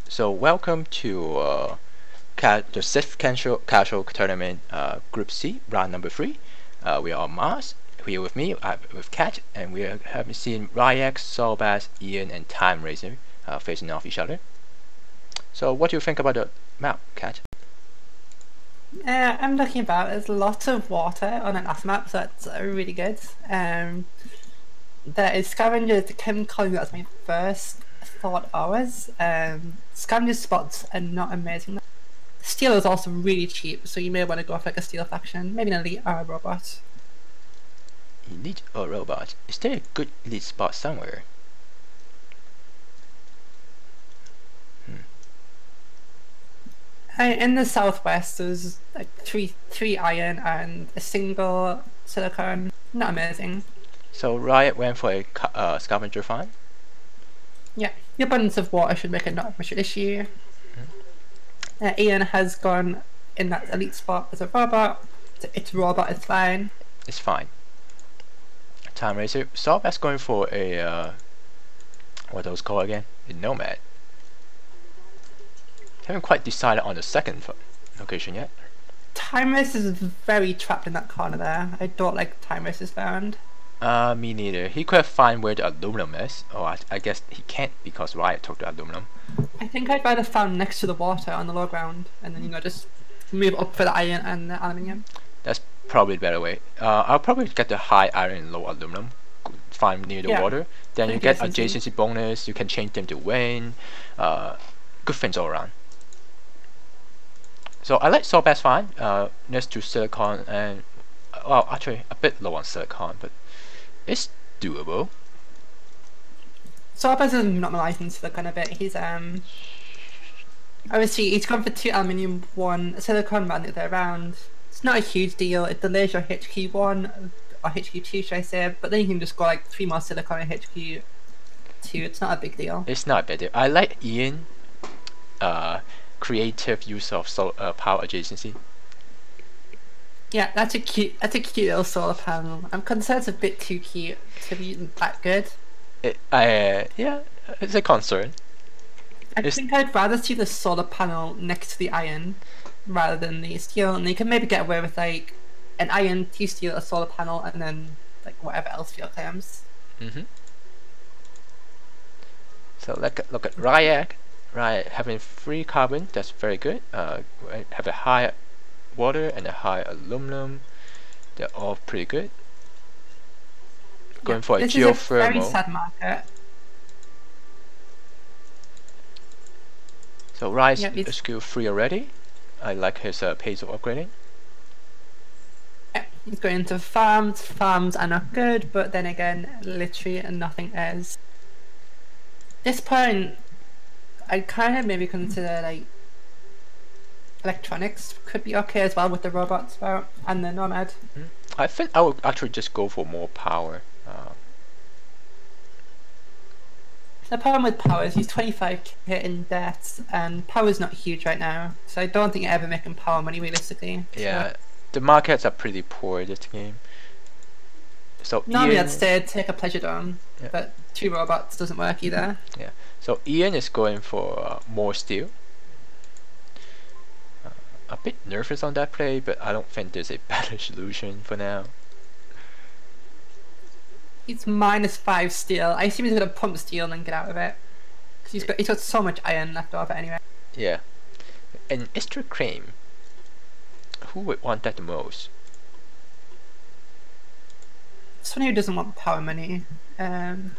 So welcome to the sixth casual tournament, Group C, round number 3. We are on Mars. Here with me, with Kat, and we have seen Ryax, Solbass, Ian, and Time Racer facing off each other. So what do you think about the map, Kat? I'm looking about. There's lots of water on an off map, so that's really good. There is Scavenger, the Chem colony. That's my first thought always. Scavenger spots are not amazing. Steel is also really cheap, so you may want to go for like a steel faction, maybe an elite or a robot. Elite or robot? Is there a good elite spot somewhere? In the southwest, there's like three iron and a single silicon. Not amazing. So Riot went for a scavenger farm. Yeah, the abundance of water should make it not much of an issue. Ian has gone in that elite spot as a robot. Its robot is fine. It's fine. Time Racer. Solbass going for a what are those called again? A nomad. Haven't quite decided on the second location yet. Time Race is very trapped in that corner there. I don't like Time Race's found. Me neither. He could have found where the aluminum is. Oh, I guess he can't because Riot took the aluminum. I think I'd rather found next to the water on the low ground, and then just move up for the iron and the aluminium. That's probably the better way. I'll probably get the high iron and low aluminum. Find near the water. Then you get adjacency bonus. You can change them to win. Good things all around. So I like Solbass fine. Next to silicon and well, actually a bit low on silicon, but it's doable. Solbass is not licensed silicon a bit. He's obviously he's gone for 2 aluminium, 1 silicon, ran the other round. It's not a huge deal. It delays your HQ1 or HQ2, should I say? But then you can just go like 3 more silicon and HQ2. It's not a big deal. It's not a big deal. I like Ian. Creative use of power adjacency. Yeah, that's a cute little solar panel. I'm concerned it's a bit too cute to be that good. Yeah, it's a concern. I think I'd rather see the solar panel next to the iron rather than the steel, and you can maybe get away with like an iron, 2 steel, a solar panel, and then like whatever else fuel claims. So look at Ryak. Right, having 3 carbon, that's very good. Have a high water and a high aluminum. They're all pretty good. Going for a geothermal. This is a very sad market. So Rise is skill 3 already. I like his pace of upgrading. Yeah, he's going into farms. Farms are not good, but then again, literally nothing is. At this point, I'd kind of maybe consider like electronics could be okay as well with the robots and the nomad. I think I would actually just go for more power. The problem with power is he's 25k in debts, and power's not huge right now, so I don't think you're ever making power money realistically. Yeah, the markets are pretty poor this game. So normally I'd say take a pleasure dome, but 2 robots doesn't work either. Yeah. So Ian is going for more steel. A bit nervous on that play, but I don't think there's a better solution for now. He's -5 steel. I assume he's going to pump steel and then get out of it. Because he's got so much iron left over anyway. Yeah. And extra cream. Who would want that the most? Someone who doesn't want power money. Time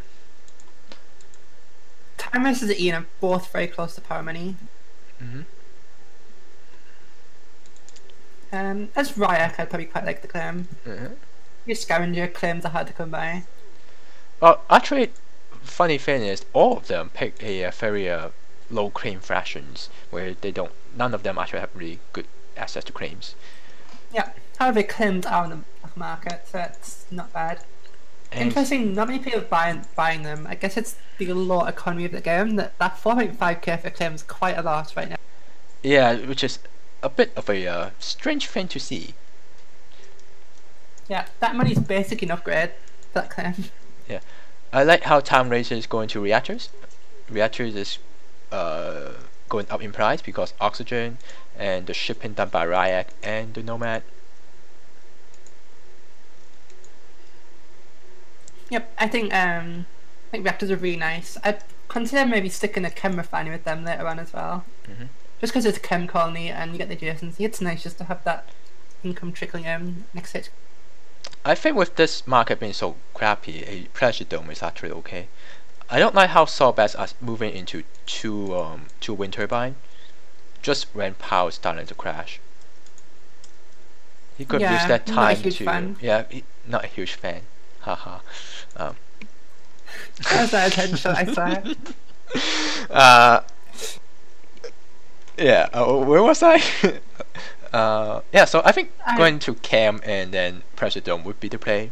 Race and Ian are both very close to power money. As Ryak, I'd probably quite like the claim. Your Scavenger claims are hard to come by. Well, actually, funny thing is, all of them pick a very low claim fractions where none of them actually have really good access to claims. Yeah, however, claims are on the market, so it's not bad. And interesting, not many people are buying them. I guess it's the low economy of the game that 4.5k for claims quite a lot right now. Yeah, which is a bit of a strange thing to see. Yeah, that money's basically an upgrade for that claim. Yeah, I like how Time Racer is going to reactors. Reactors is going up in price because oxygen and the shipping done by Ryak and the Nomad. Yep, I think reactors are really nice. I'd consider maybe sticking a chem refinery with them later on as well. Just because it's a chem colony and you get the adjacency, it's nice just to have that income trickling in next to it. I think with this market being so crappy, a pressure dome is actually okay. I don't like how Sawbats are moving into two wind turbine just when power is starting to crash. He could use that time to fan. not a huge fan. Haha. That's that attention, I swear. Where was I? Yeah, so I think going to cam and then pressure dome would be the play.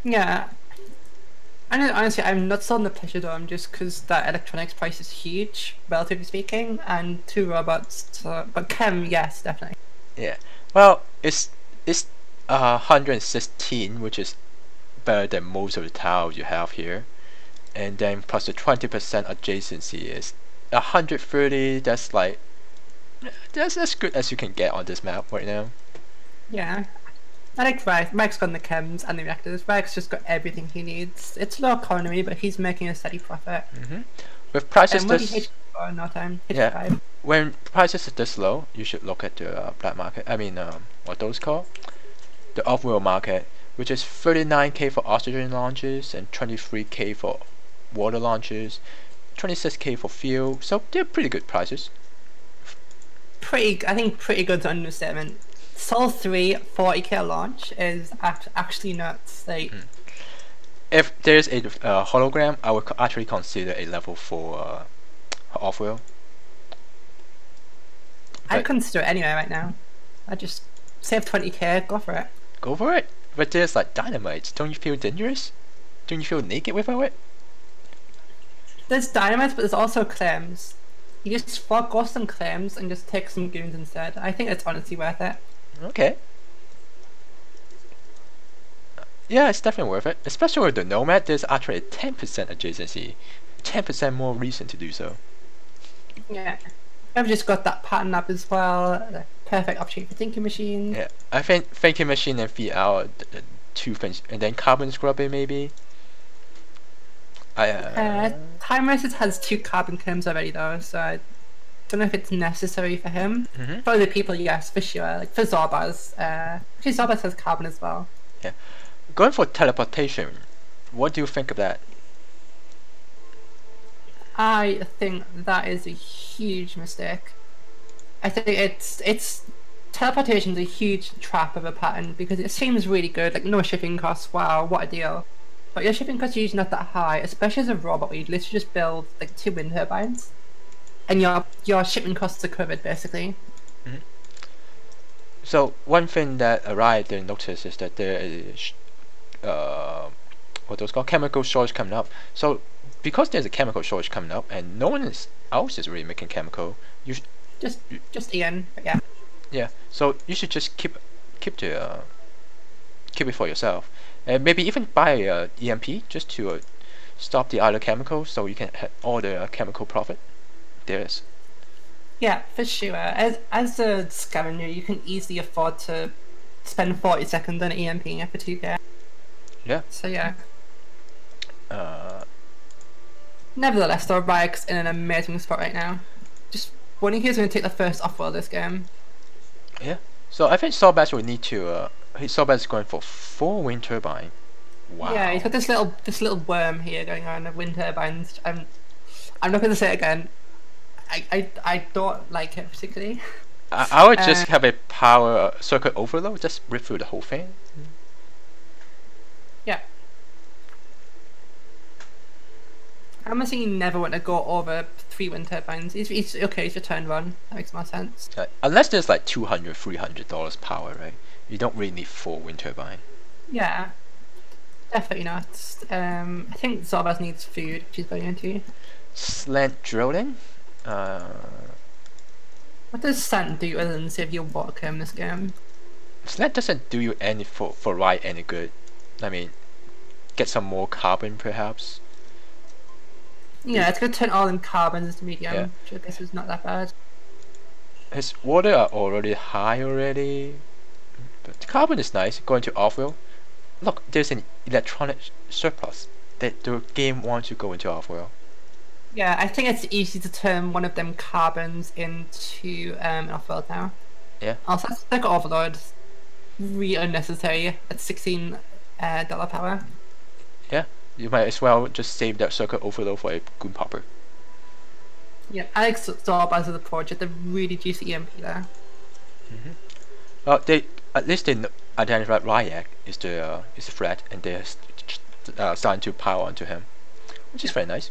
Yeah. I know, honestly, I'm not sold on the pressure dome just because that electronics price is huge, relatively speaking, and 2 robots. But chem, yes, definitely. Yeah. Well, it's 116, which is better than most of the tiles you have here, and then plus the 20% adjacency is 130. That's like that's as good as you can get on this map right now. Yeah. I like Ryak. Ryk's got the chems and the reactors. Ryk's just got everything he needs. It's low economy, but he's making a steady profit. With prices this, when prices are this low, you should look at the black market. I mean, what those called? The off-world market, which is 39k for oxygen launches and 23k for water launches, 26k for fuel. So they're pretty good prices. I think pretty good understatement. Sol 3 40k launch is actually nuts. Like, if there's a hologram, I would actually consider a level 4 off-world. I'd consider it anyway right now. I just save 20k, go for it. Go for it. But there's like dynamite. Don't you feel dangerous? Don't you feel naked without it? There's dynamite, but there's also claims. You just focus some claims and just take some goons instead. I think it's honestly worth it. Okay. Yeah, it's definitely worth it. Especially with the Nomad, there's actually a 10% adjacency. 10% more reason to do so. Yeah. I've just got that pattern up as well. The perfect opportunity for thinking machine. Yeah, I think thinking machine and VR two things, and then carbon scrubbing maybe. Time Racers has 2 carbon claims already though, so I don't know if it's necessary for him. For other people, yes, for sure. Like for Zorbaz, actually Zorbaz has carbon as well. Yeah, going for teleportation. What do you think of that? I think that is a huge mistake. I think it's teleportation is a huge trap of a pattern because it seems really good, like no shipping costs. Wow, what a deal! But your shipping costs are usually not that high, especially as a robot where you literally just build like 2 wind turbines, and your shipping costs are covered basically. So one thing that I didn't notice is that there is what those called chemical shortage coming up. So because there's a chemical shortage coming up and no one else is really making chemical, you just Ian, but yeah. Yeah, so you should just keep it for yourself, and maybe even buy a EMP just to stop the other chemicals, so you can have all the chemical profit. There is. Yeah, for sure. As a scavenger, you can easily afford to spend 40 seconds on EMP for 2k. Yeah. So yeah. Nevertheless, though, Ryk's in an amazing spot right now. Just wondering who's going to take the first off-world this game. Yeah. So I think Sawbats will need to. Sawbats is going for 4 wind turbine. Wow. Yeah, he's got this little worm here going on of wind turbines. I'm not going to say it again. I don't like it particularly. I would just have a power circuit overload, just rip through the whole thing. Yeah. I'm assuming you never want to go over 3 wind turbines. It's okay, it's your turn run. That makes more sense. Unless there's like $200-300 power, right? You don't really need 4 wind turbine. Yeah. Definitely not. I think Zorbaz needs food, which he's going into. Slant drilling? What does Slant do other than save your water in this game? Slant doesn't do you any for right any good. I mean, get some more carbon perhaps. Yeah, it's gonna turn all in carbons to Yeah. medium, which I guess is not that bad. His water are already high already, but the carbon is nice. Going to off-world. Look, there's an electronic surplus that the game wants to go into off-world. Yeah, I think it's easy to turn one of them carbons into an off-world now. Yeah. Also, that's like Overlord. Really unnecessary at $16 power. Yeah. You might as well just save that circuit overload for a goon popper. Yeah, Alex saw Buzz of the project, the really juicy EMP there. They at least they identified Ryak is the threat, and they're starting to pile onto him, which is very nice.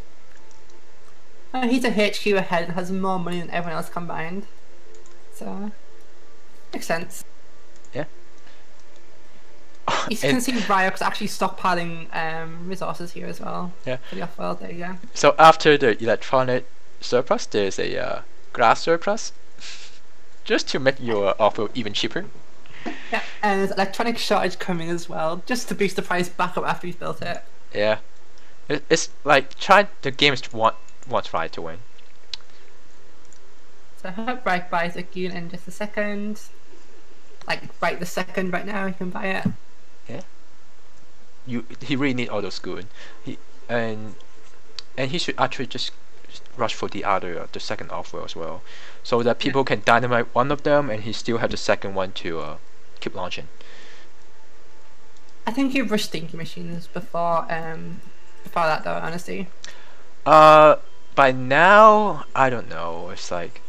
He's a HQ ahead and has more money than everyone else combined. So, makes sense. Yeah. You can see Ryok's actually stockpiling resources here as well. Yeah. For the off-world, there you go. So after the electronic surplus, there's a glass surplus, just to make your offer even cheaper. Yeah, and there's electronic shortage coming as well, just to boost the price back up after he's built it. Yeah, it's like the game is wants right to win. So I hope Ryok buys a goon in just a second. Like right the second, right now, you can buy it. Yeah. He really need all those goon. And he should actually just rush for the second offer as well, so that people can dynamite one of them, and he still have the second one to keep launching. I think you rush thinking machines before that though, honestly. By now I don't know. It's like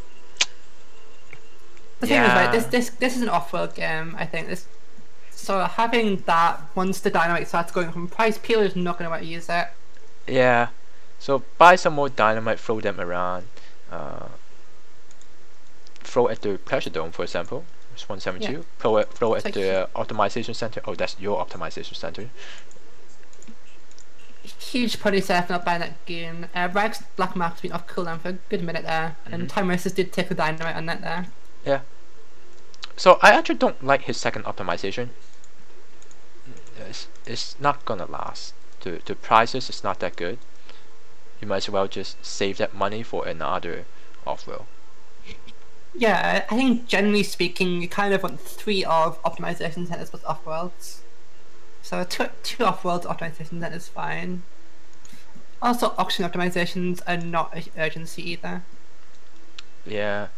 The thing is, like, this is an off-world game. I think this. So having that once the dynamite starts going from price, people is not going to want to use it. Yeah. So buy some more dynamite, throw them around. Throw at the pleasure dome, for example. It's 172. Yeah. Throw at Like the optimization center. Oh, that's your optimization center. Huge putty set not buying that goon. Rag's Black Mark's been off cooldown for a good minute there, and Time Racers did take the dynamite on that there. Yeah. So I actually don't like his second optimization. It's not gonna last. The prices is not that good. You might as well just save that money for another off-world. Yeah, I think generally speaking, you kind of want 3 of optimization centers with off-worlds. So two off-worlds optimization centers fine. Also, auction optimizations are not an urgency either. Yeah.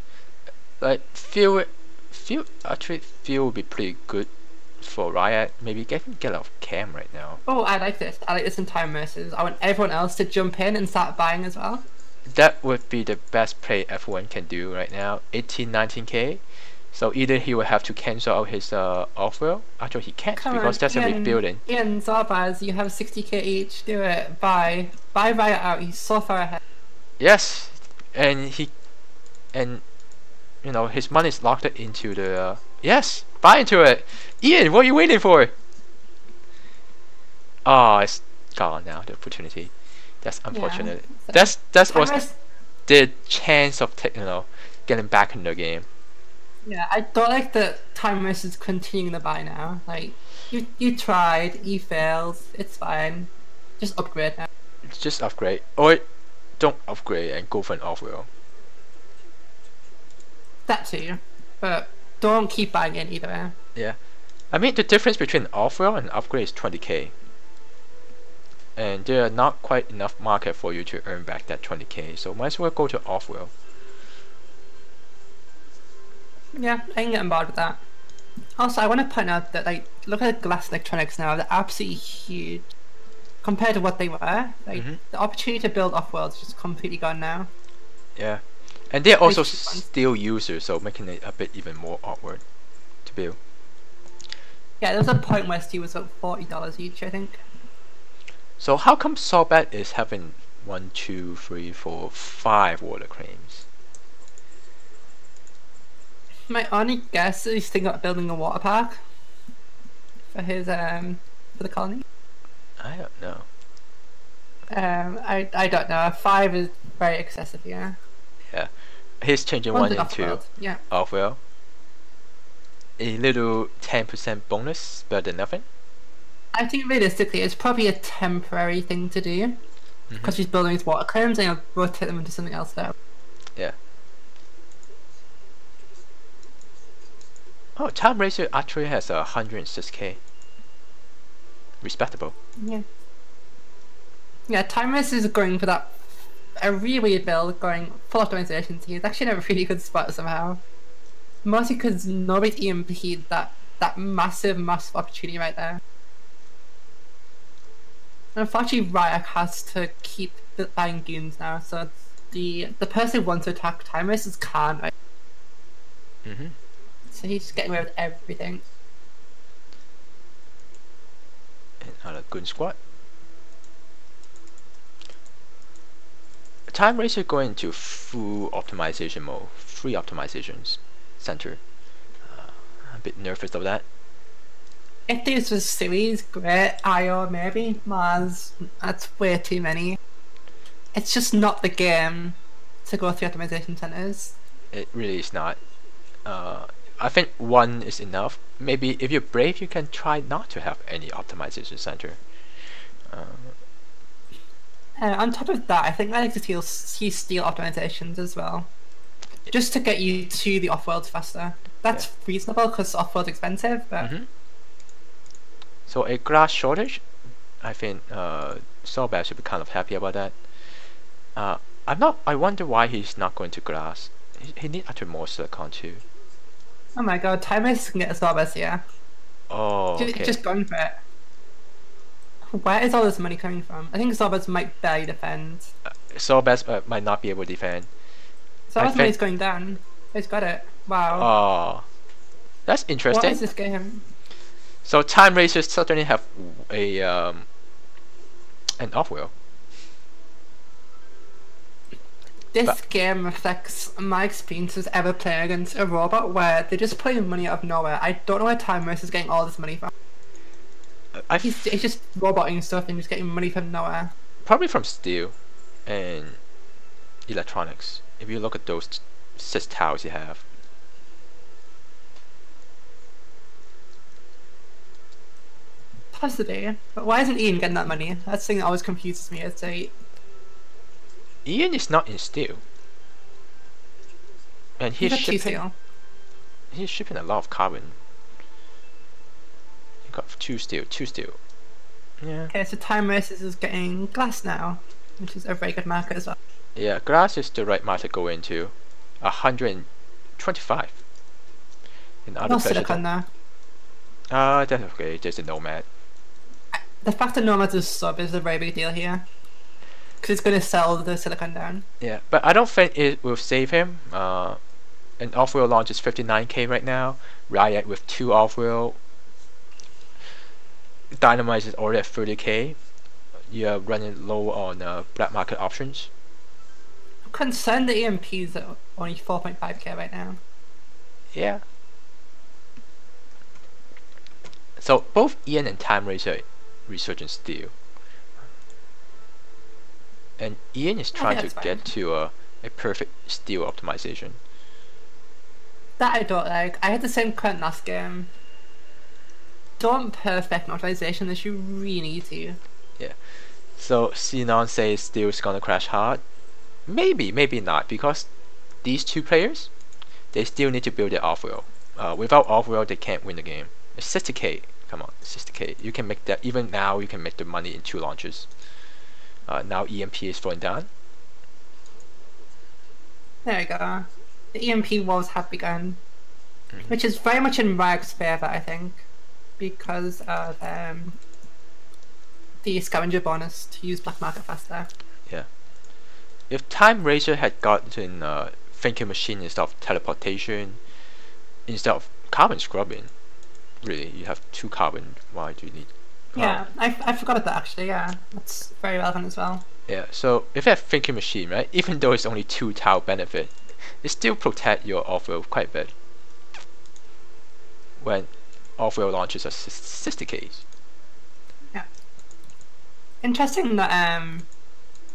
Like feel would be pretty good for Riot. Maybe get off cam right now. Oh, I like this. I like this in Time Racers. I want everyone else to jump in and start buying as well. That would be the best play everyone can do right now. 19k. So either he will have to cancel out his offer. Actually, he can't because that's a rebuilding. Ian, Zarbaz, you have 60k each. Do it. Buy Riot out. He's so far ahead. Yes, and you know his money is locked into the. Yes, buy into it. Ian, what are you waiting for? Oh, it's gone now. The opportunity. That's unfortunate. Yeah, that was the chance of getting back in the game. Yeah, I don't like that Time Racers continuing to buy now. Like you tried, you failed. It's fine. Just upgrade now. Just upgrade, or don't upgrade and go for an off-world. That too, but don't keep buying it either. Yeah, I mean the difference between off-world and upgrade is 20k. And there are not quite enough market for you to earn back that 20k, so might as well go to off-world. Yeah, I can get on board with that. Also, I want to point out that, like, look at glass electronics now, they're absolutely huge. Compared to what they were, like, the opportunity to build off-world is just completely gone now. Yeah, and they're also still users, so making it a bit even more awkward to build. Yeah, there was a point where Steel was about $40 each, I think. So how come Sobat is having 1, 2, 3, 4, 5 water claims? My only guess is he's thinking about building a water park for his for the colony. I don't know. I don't know. 5 is very excessive, yeah. Yeah, he's changing one into off-world. A little 10% bonus, better than nothing. I think realistically, it's probably a temporary thing to do. because he's building his water claims and he'll rotate them into something else there. Yeah. Oh, Time Racer actually has 106k. Respectable. Yeah. Yeah, Time Racer is going for that a really weird build, going full optimizations. He's actually in a really good spot somehow. Mostly because nobody's EMP'd that massive opportunity right there. And unfortunately, Ryak has to keep buying goons now, so the person who wants to attack Time Racers can't. Right? So he's just getting away with everything. Another goon squad. Time Racer going into full optimization mode, 3 optimizations center. A bit nervous of that. If this was series, great. IO maybe. Mars, that's way too many. It's just not the game to go through optimization centers. It really is not. I think 1 is enough. Maybe if you're brave, you can try not to have any optimization center. On top of that, I think I like to see steal optimizations as well, just to get you to the off-worlds faster. That's reasonable because off-world's expensive, but. So a grass shortage, I think Soulbad should be kind of happy about that. I wonder why he's not going to grass. He needs actually more silicon too. Oh my god, Time Racer can get a Soulbad here. Oh, okay. Just going for it. Where is all this money coming from? I think Soulbad might barely defend. Soulbad might not be able to defend. Soulbad's money's going down. He's got it. Wow. Oh, that's interesting. What is this game? So Time Racers certainly have a an off-wheel. This game reflects my experiences ever playing against a robot where they're just pulling money out of nowhere. I don't know where Time Racer's getting all this money from. He's just roboting stuff and just getting money from nowhere. Probably from steel and electronics. If you look at those 6 tiles you have. Possibly. But why isn't Ian getting that money? That's the thing that always confuses me. It's like... Ian is not in steel. And he's shipping a lot of carbon. He got 2 steel. Yeah. Okay, so Time Racers is getting glass now, which is a very good market as well. Yeah, glass is the right market to go into. 125. In other No silicon there. That's okay, there's a Nomad. The fact that Nomad is sub is a very big deal here. Because it's going to sell the silicon down. Yeah, but I don't think it will save him. An off-wheel launch is 59k right now. Riot with 2 off-wheel. Dynamite is already at 30k. You're running low on black market options. I'm concerned the EMPs are only 4.5k right now. Yeah. So both Ian and Time Racer resurgent steel. And Ian is trying to get to a perfect steel optimization. That I don't like. I had the same current last game. Don't perfect an optimization unless you really need to. Yeah. So Xenon says steel is gonna crash hard. Maybe, maybe not, because these 2 players, they still need to build their off-wheel. Without off-wheel, they can't win the game. It's 60k. Come on, 60k. You can make that. Even now, you can make the money in 2 launches. Now EMP is falling down. There we go. The EMP wars have begun, which is very much in Ryak's favour, I think, because of the scavenger bonus to use black market faster. Yeah. If Time Racer had gotten thinking machine instead of teleportation, instead of carbon scrubbing, really, you have 2 carbon. Why do you need? Yeah, I forgot about that actually. Yeah, that's very relevant as well. Yeah. So if you have thinking machine, right, even though it's only 2 tile benefit, it still protect your off-wheel quite a bit. When off-wheel launches are 60k. Yeah. Interesting that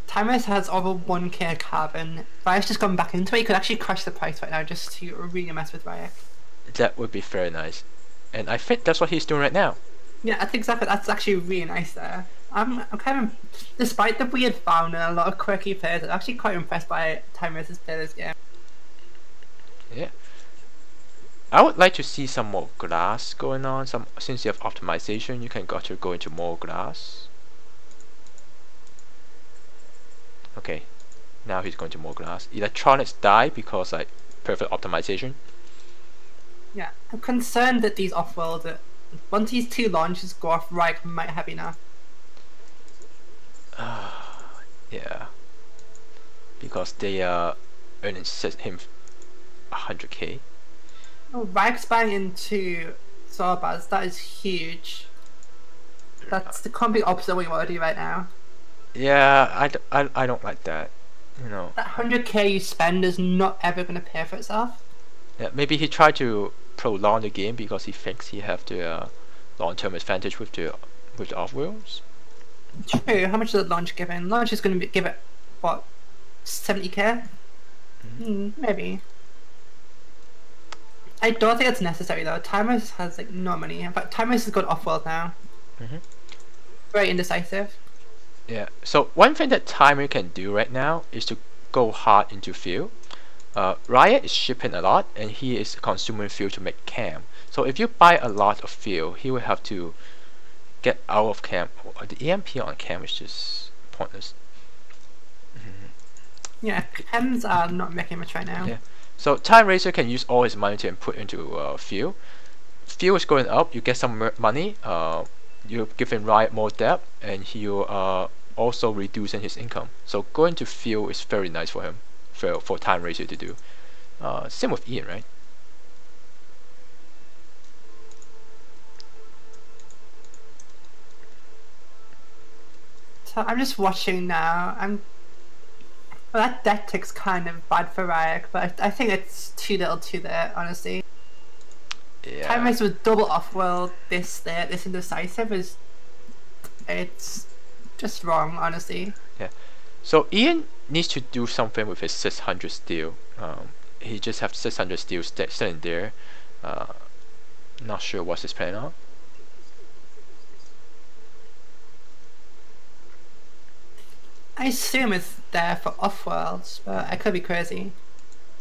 Time Racer has over 1k carbon. Ryak's just gone back into it. You could actually crush the price right now just to really mess with Ryak. That would be very nice, and I think that's what he's doing right now. Yeah, that's exactly. That's actually really nice there. I'm kind of, despite the weird found and a lot of quirky players, I'm actually quite impressed by Time Racer's play this game. Yeah. I would like to see some more glass going on. Since you have optimization, you can go into more glass. Okay, now he's going to more glass. Electronics die because like perfect optimization. Yeah, I'm concerned that these off-world, once these 2 launches go off, Ryk might have enough. Yeah, because they are earning him 100k. Oh, Ryk's buying into Sorbaz, that is huge. That's the complete opposite of what you want to do right now. Yeah, I don't like that. You know. That 100k you spend is not ever going to pay for itself. Yeah, maybe he tried to prolong the game because he thinks he have the long-term advantage with the off-wheels. True. How much does the launch give in? Launch is going to give it what, 70k? Maybe. I don't think it's necessary though. Timers has like no money. In fact, Timers has got off-world now. Very indecisive. Yeah. So one thing that Timer can do right now is to go hard into fuel. Riot is shipping a lot, and he is consuming fuel to make cam. So if you buy a lot of fuel, he will have to get out of cam. The EMP on cam is just pointless. Yeah, chems are not making much right now. Yeah. So Time Racer can use all his money to input into fuel. Fuel is going up. You get some money. You're giving Riot more debt, and you are also reducing his income. So going to fuel is very nice for him, for Time Racer to do. Same with Ian, right? So I'm just watching now. Well, that deck tick's kind of bad for Ryek, but I think it's too little too there, honestly. Yeah. Time Racer with double off-world, this indecisive it's just wrong, honestly. Yeah. So Ian needs to do something with his 600 steel. He just have 600 steel sitting there. Not sure what's his plan on. I assume it's there for off-worlds, but I could be crazy.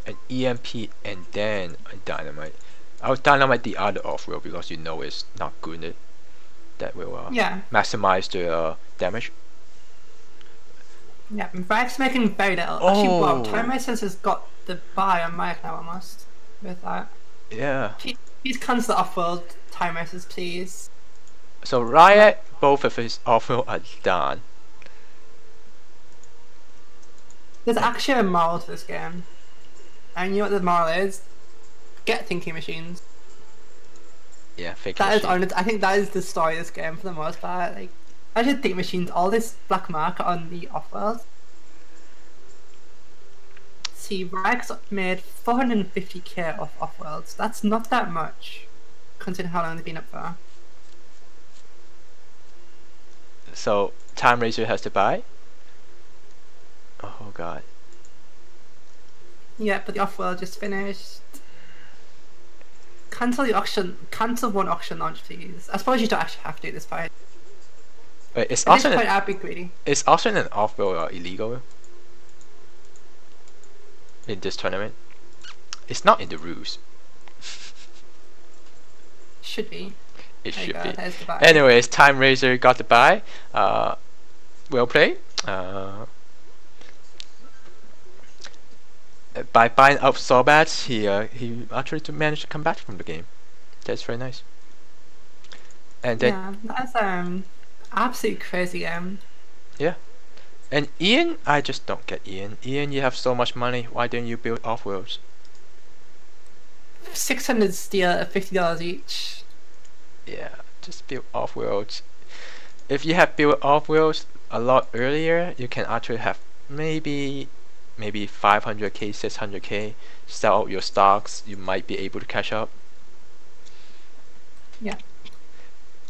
An EMP and then a dynamite. I would dynamite the other off-world because you know it's not good. That will maximize the damage. Yeah, Ryek's making very little. Oh. Actually, wow, Time Racers has got the buy on Ryek now almost with that. Yeah. Please cancel the off-world Time Racers, please. So Riot, both of his off-world are done. There's actually a moral to this game. And you know what the moral is? Get thinking machines. Yeah, thinking machines. Honest. I think that is the story of this game for the most part. Like, I should think machines, all this black market on the off-world. See, Rags made 450k off off-worlds. That's not that much, considering how long they've been up for. So, Time Racer has to buy? Oh god. Yeah, but the off-world just finished. Cancel the auction. Cancel one auction launch, please. I suppose you don't actually have to do this fight. Wait, is At this auction point, I'd be greedy. Is auction and off-world illegal in this tournament? It's not in the rules. Should be. It There you should go, be. there's the buy. Anyways, Time Racer got the buy. Well played. By buying up Sorbats, he actually managed to come back from the game. That's very nice. And then Yeah, that's absolutely crazy game. yeah. And Ian, I just don't get Ian. Ian, you have so much money. Why didn't you build off-worlds? 600 steel at $50 each. Yeah, just build off-worlds. If you have built off-worlds a lot earlier, you can actually have maybe 500k, 600k. Sell out your stocks. You might be able to catch up. Yeah.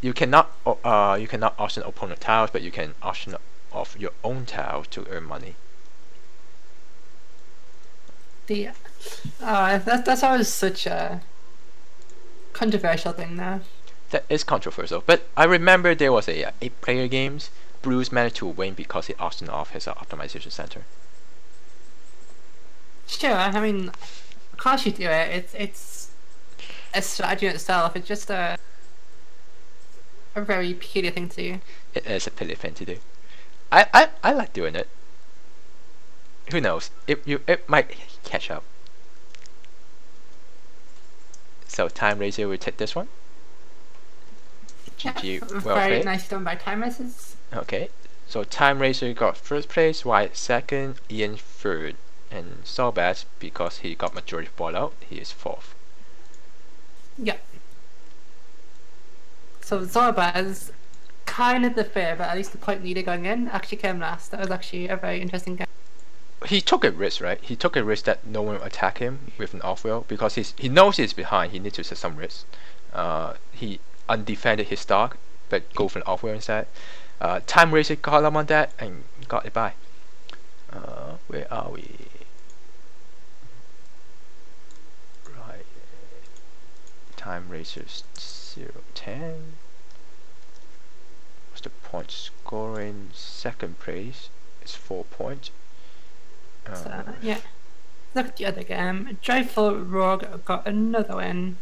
You cannot auction opponent tiles, but you can auction off your own tiles to earn money. That's always such a controversial thing now. That is controversial, but I remember there was a 8-player games Bruce managed to win because he auctioned off his optimization center. Sure, I mean, of course you do it. It's a strategy in itself. It's just a very peculiar thing to do. It is a petty thing to do. I like doing it. Who knows? It might catch up. So Time Racer will take this one. GG, well very played. nice done by Time Racers. Okay, so Time Racer got first place, Wyatt second, Ian third, and Sawbass, because he got majority ball out, he is fourth. Yep. So Zorbaz, kind of the fair, but at least the point leader going in, actually came last. That was actually a very interesting game. He took a risk, right? He took a risk that no one will attack him with an off-wheel, because he knows he's behind, he needs to take some risk. He undefended his stock, but go for an off-wheel instead. Time Racer got him on that and got it by. Where are we? Right. Time Racers 0-10. What's the point scoring? Second place is 4 points. So, yeah. Look at the other game. Joyful Rogue got another win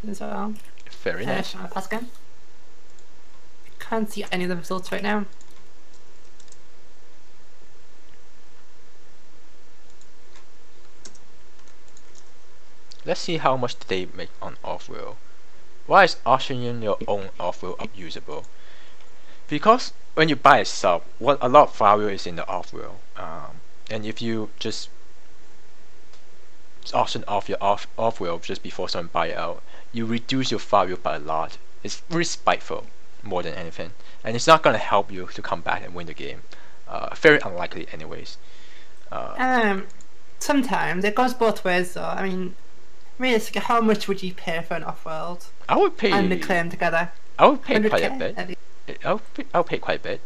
as well. Very nice. Past game. Can't see any of the results right now. Let's see how much they make on off-wheel. Why is auctioning your own off-wheel usable? Because when you buy a sub, a lot of firewheel is in the off-wheel. And if you just auction off your off-wheel just before someone buy it out, you reduce your firewheel by a lot. It's really spiteful more than anything, and it's not going to help you to come back and win the game. Very unlikely anyways. Sometimes it goes both ways though. I mean, realistically, how much would you pay for an off-world I would pay. and the claim together? I would pay 100K quite a at bit. least. I'll pay quite a bit.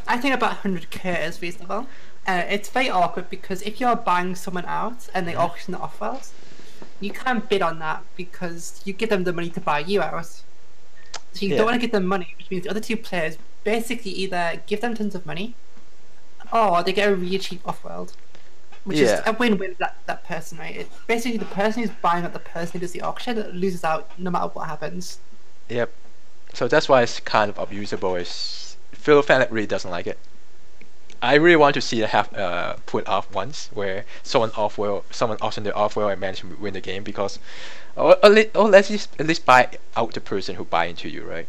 I think about 100k is reasonable. It's very awkward because if you're buying someone out and they auction the off-worlds, you can't bid on that because you give them the money to buy you out. So you don't want to give them money, which means the other two players basically either give them tons of money or they get a really cheap off-world. Which is a win-win for that person, right? It's basically the person who's buying out the person who does the auction that loses out no matter what happens. Yep. So that's why it's kind of abusable. Phil Fennec really doesn't like it. I really want to see it have put off once where someone auctioned their off-wheel and managed to win the game, because let's at least buy out the person who buy into you, right?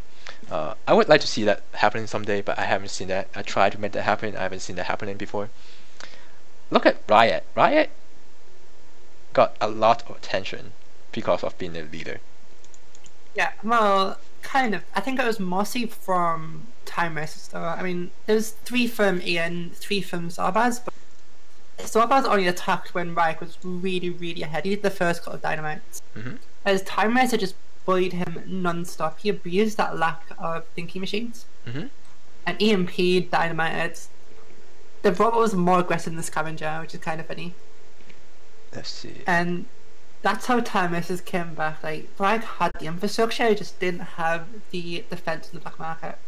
I would like to see that happening someday, but I haven't seen that. I tried to make that happen. I haven't seen that happening before. Look at Riot. Riot got a lot of attention because of being the leader. Yeah, well, kind of. I think it was mostly from Time Racers though. I mean, there's 3 from Ian, 3 from Zarbaz, but Zarbaz only attacked when Riot was really, really ahead. He did the first cut of dynamites. As Time Racer just bullied him non-stop. He abused that lack of thinking machines. And EMP'd, dynamited. The robot was more aggressive than the scavenger, which is kind of funny. Let's see. And that's how Time Racers came back. Like, Riot had the infrastructure, it just didn't have the defense in the black market.